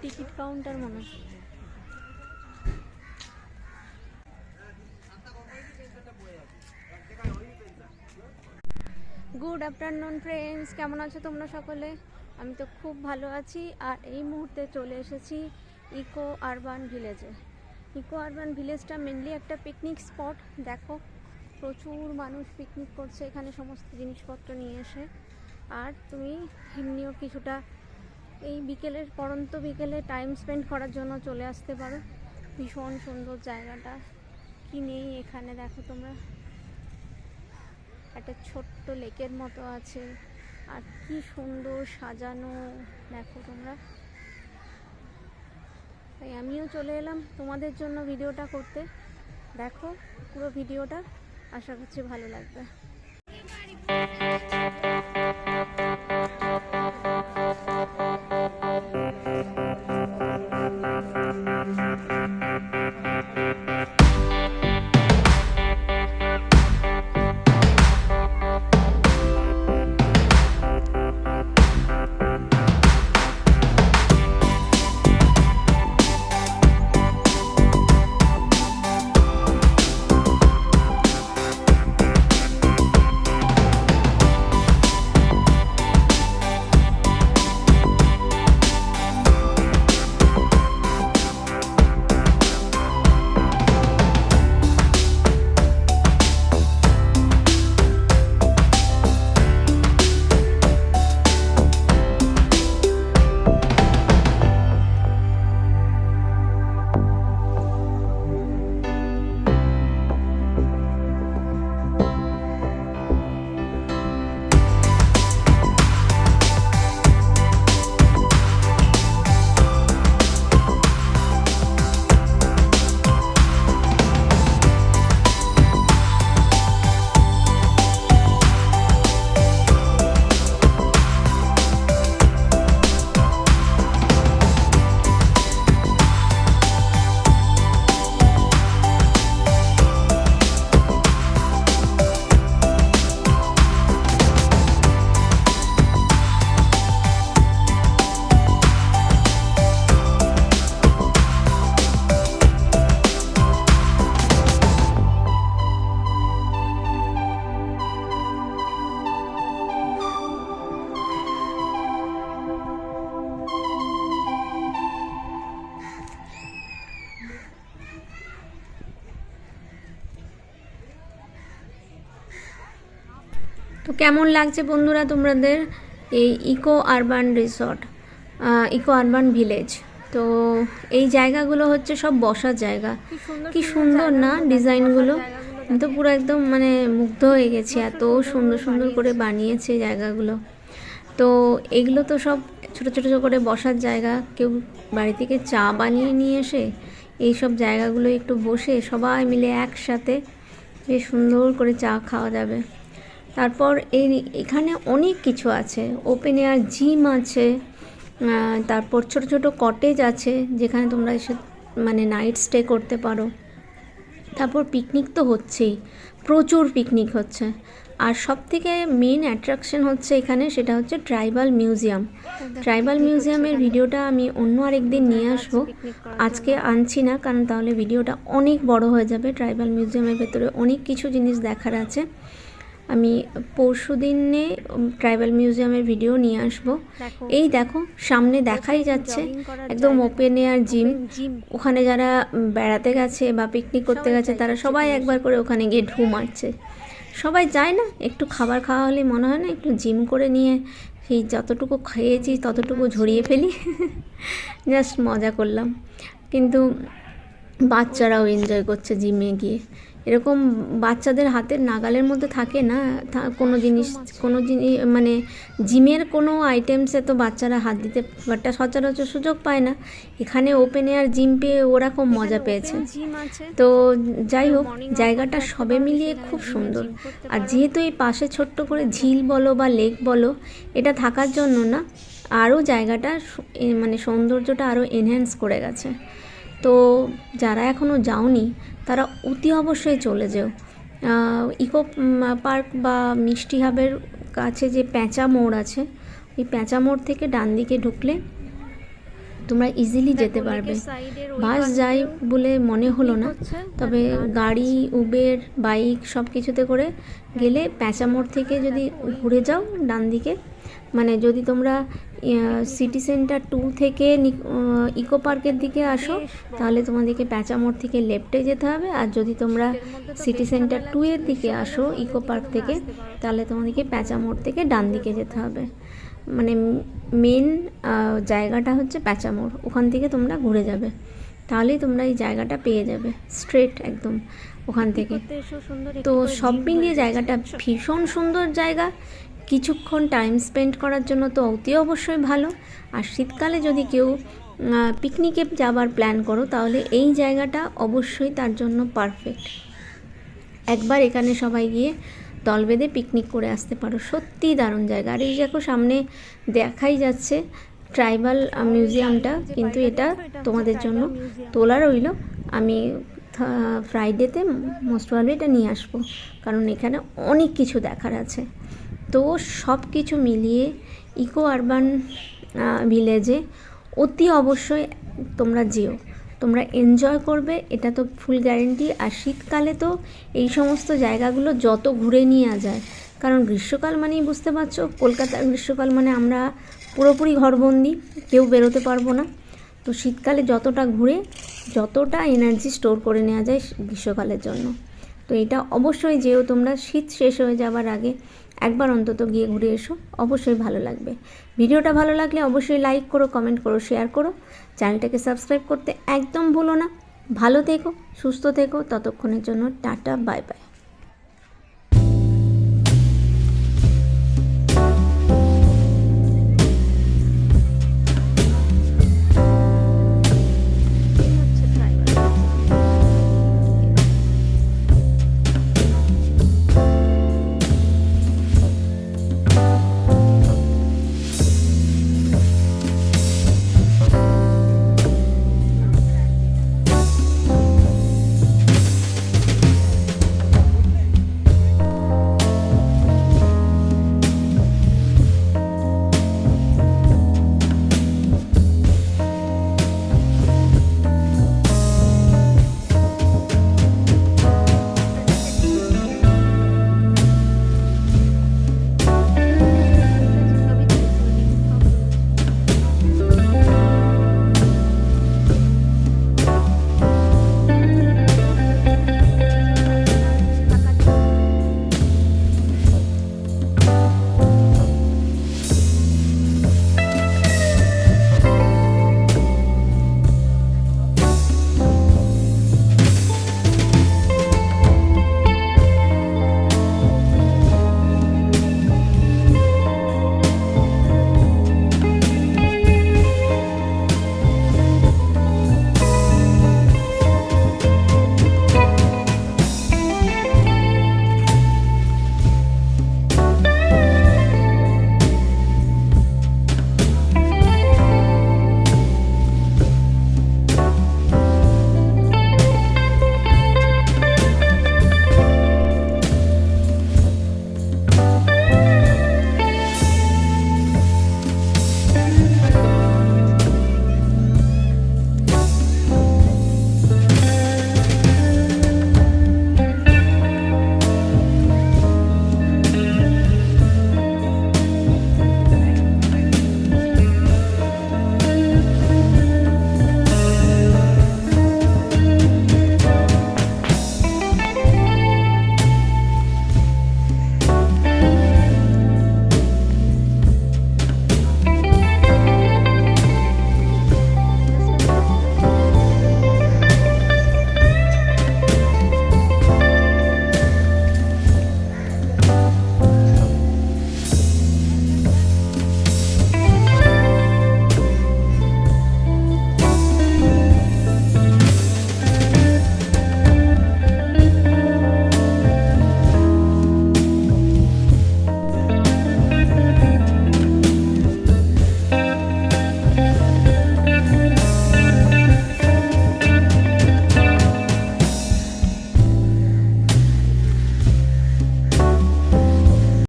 Ticket counter মনে হয়। Good afternoon friends, কেমন আছো তোমরা সকলে? আমি তো খুব ভালো আছি। আর এই মুহূর্তে চলে এসেছি ইকো আরবান ভিলেজে। ইকো আরবান ভিলেজটা মেনলি একটা পিকনিক স্পট। দেখো প্রচুর মানুষ পিকনিক করছে এখানে সমস্ত জিনিসপত্র নিয়ে এসে। আর তুমি এমনিও কিছুটা এই বিকেলের পরন্ত বিকেলে টাইম স্পেন্ড করার জন্য চলে আসতে পারো। ভীষণ সুন্দর জায়গাটা, কি নেই এখানে দেখো তোমরা। একটা ছোট্ট লেকের মতো আছে, আর কি সুন্দর সাজানো দেখো তোমরা। তাই আমিও চলে এলাম তোমাদের জন্য ভিডিওটা করতে। দেখো পুরো ভিডিওটা, আশা করছি ভালো লাগবে। তো কেমন লাগছে বন্ধুরা তোমাদের এই eco urban resort, eco urban village? তো এই জায়গাগুলো হচ্ছে সব বসার জায়গা। কি সুন্দর না ডিজাইনগুলো, আমি তো পুরো একদম মানে মুগ্ধ হয়ে গেছি, এত সুন্দর সুন্দর করে বানিয়েছে জায়গাগুলো। তো এগুলো তো সব ছোটো ছোটো করে বসার জায়গা। কেউ বাড়ি থেকে চা বানিয়ে নিয়ে এসে এই সব জায়গাগুলো একটু বসে সবাই মিলে একসাথে বেশ সুন্দর করে চা খাওয়া যাবে। তারপর এখানে অনেক কিছু আছে, ওপেন এয়ার জিম আছে, তারপর ছোট ছোট কটেজ আছে যেখানে তোমরা এসে মানে নাইট স্টে করতে পারো। তারপর পিকনিক তো হচ্ছেই, প্রচুর পিকনিক হচ্ছে। আর সব থেকে মেন অ্যাট্রাকশন হচ্ছে এখানে, সেটা হচ্ছে ট্রাইবাল মিউজিয়াম। ট্রাইবাল মিউজিয়ামের ভিডিওটা আমি অন্য আরেকদিন নিয়ে আসবো, আজকে আনছি না, কারণ তাহলে ভিডিওটা অনেক বড় হয়ে যাবে। ট্রাইবাল মিউজিয়ামের ভেতরে অনেক কিছু জিনিস দেখার আছে। আমি পরশু দিনে ট্রাইবাল মিউজিয়ামের ভিডিও নিয়ে আসবো। এই দেখো সামনে দেখাই যাচ্ছে একদম ওপেন এয়ার জিম। ওখানে যারা বেড়াতে গেছে বা পিকনিক করতে গেছে তারা সবাই একবার করে ওখানে গিয়ে ঢু মারছে। সবাই যায় না, একটু খাবার খাওয়া হলে মনে হয় না একটু জিম করে নিয়ে সেই যতটুকু খেয়েছি ততটুকু ঝরিয়ে ফেলি। জাস্ট মজা করলাম, কিন্তু বাচ্চারাও এনজয় করছে জিমে গিয়ে। এরকম বাচ্চাদের হাতের নাগালের মধ্যে থাকে না কোনো জিনিস মানে জিমের কোনো আইটেমসে তো বাচ্চারা হাত দিতে একটা সচরাচর সুযোগ পায় না। এখানে ওপেন এয়ার জিম পেয়ে ওরা খুব মজা পেয়েছে। তো যাই হোক, জায়গাটা সবে মিলিয়ে খুব সুন্দর। আর যেহেতু এই পাশে ছোট্ট করে ঝিল বলো বা লেক বলো, এটা থাকার জন্য না আরও জায়গাটা মানে সৌন্দর্যটা আরও এনহ্যান্স করে গেছে। তো যারা এখনও যাওনি তারা অতি অবশ্যই চলে যেও। ইকো পার্ক বা মিষ্টি হাবের কাছে যে প্যাঁচা মোড় আছে, ওই প্যাঁচা মোড় থেকে ডান দিকে ঢুকলে তোমরা ইজিলি যেতে পারবে। বাস যায় বলে মনে হলো না, তবে গাড়ি, উবের, বাইক সব কিছুতে করে গেলে প্যাঁচামোড় থেকে যদি ঘুরে যাও ডান দিকে, মানে যদি তোমরা সিটি সেন্টার 2 থেকে ইকো পার্কের দিকে আসো তাহলে তোমাদেরকে প্যাঁচামোড় থেকে লেফটে যেতে হবে, আর যদি তোমরা সিটি সেন্টার 2 এর দিকে আসো ইকো পার্ক থেকে তাহলে তোমাদেরকে প্যাঁচামোড় থেকে ডান দিকে যেতে হবে। মানে মেন জায়গাটা হচ্ছে প্যাঁচামোড়, ওখান থেকে তোমরা ঘুরে যাবে, তাহলেই তোমরা এই জায়গাটা পেয়ে যাবে স্ট্রেট একদম ওখান থেকে। তো সব মিলিয়ে জায়গাটা ভীষণ সুন্দর জায়গা, কিছুক্ষণ টাইম স্পেন্ড করার জন্য তো অতি অবশ্যই ভালো। আর শীতকালে যদি কেউ পিকনিকে যাবার প্ল্যান করো তাহলে এই জায়গাটা অবশ্যই তার জন্য পারফেক্ট। একবার এখানে সবাই গিয়ে দল বেঁধে পিকনিক করে আসতে পারো, সত্যিই দারুণ জায়গা। আর এই দেখো সামনে দেখাই যাচ্ছে ট্রাইবাল মিউজিয়ামটা, কিন্তু এটা তোমাদের জন্য তোলা রইল। আমি ফ্রাইডেতে মোস্ট প্রবাবলি এটা নিয়ে আসবো, কারণ এখানে অনেক কিছু দেখার আছে। তো সব কিছু মিলিয়ে ইকো আরবান ভিলেজে অতি অবশ্যই তোমরা যেও, তোমরা এনজয় করবে, এটা তো ফুল গ্যারেন্টি। আর শীতকালে তো এই সমস্ত জায়গাগুলো যত ঘুরে নেওয়া যায়, কারণ গ্রীষ্মকাল মানেই বুঝতে পারছো কলকাতার গ্রীষ্মকাল মানে আমরা পুরোপুরি ঘরবন্দি, কেউ বেরোতে পারবো না। তো শীতকালে যতটা ঘুরে যতটা এনার্জি স্টোর করে নেওয়া যায় গ্রীষ্মকালের জন্য, তো এটা অবশ্যই যেও তোমরা, শীত শেষ হয়ে যাবার আগে একবার অন্তত গিয়ে ঘুরে এসো, অবশ্যই ভালো লাগবে। ভিডিওটা ভালো লাগলে অবশ্যই লাইক করো, কমেন্ট করো, শেয়ার করো, চ্যানেলটাকে সাবস্ক্রাইব করতে একদম ভুলো না। ভালো থেকো, সুস্থ থেকো, ততক্ষণের জন্য টাটা, বাই বাই।